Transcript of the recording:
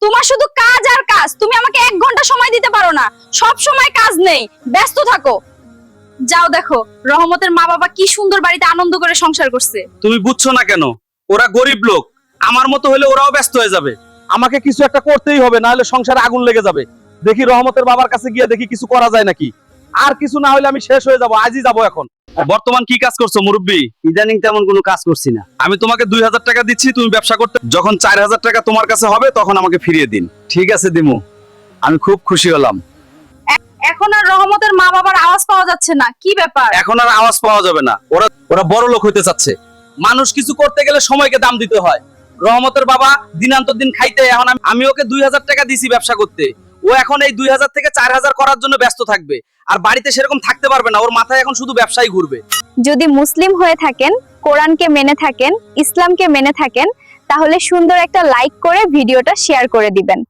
তোমার শুধু কাজ আর কাজ, তুমি আমাকে 1 ঘন্টা সময় দিতে পারো না? সব সময় কাজ নেই, ব্যস্ত থাকো। যাও দেখো রহমতের মা বাবা কি সুন্দর বাড়িতে আনন্দ করে সংসার করছে। তুমি বুঝছো না কেন? ওরা গরিব লোক, আমার মতো হলে ওরাও ব্যস্ত হয়ে যাবে। আমাকে কিছু একটা করতেই হবে, না হলে সংসারে আগুন লেগে যাবে। দেখি রহমতের বাবার কাছে গিয়ে দেখি কিছু করা যায় নাকি। আর কিছু না হলে আমি শেষ হয়ে যাব, আজই যাব এখন। বর্তমান কি কাজ করছো মুরব্বি? ইদানিং তেমন কোনো কাজ করছি না। আমি তোমাকে 2000 টাকা দিচ্ছি তুমি ব্যবসা করতে, যখন 4000 টাকা তোমার কাছে হবে তখন আমাকে ফিরিয়ে দিন। ঠিক আছে দিমু, আমি খুব খুশি হলাম। এখন আর রহমতের মা বাবার আওয়াজ পাওয়া যাচ্ছে না, কি ব্যাপার? এখন আর আওয়াজ পাওয়া যাবে না। ওরা ওরা বড় লোক হইতে চাচ্ছে। মানুষ কিছু করতে গেলে সময়কে দাম দিতে হয়। রহমতের বাবা দিনান্তর দিন খাইতে, এখন আমি ওকে 2000 টাকা দিছি ব্যবসা করতে। ও এখন এই 2000 থেকে 4000 করার জন্য ব্যস্ত থাকবে, আর বাড়িতে সেরকম থাকতে পারবে না। ওর মাথায় এখন শুধু ব্যবসায় ঘুরবে। যদি মুসলিম হয়ে থাকেন, কোরআনকে মেনে থাকেন, ইসলামকে মেনে থাকেন, তাহলে সুন্দর একটা লাইক করে ভিডিওটা শেয়ার করে দিবেন।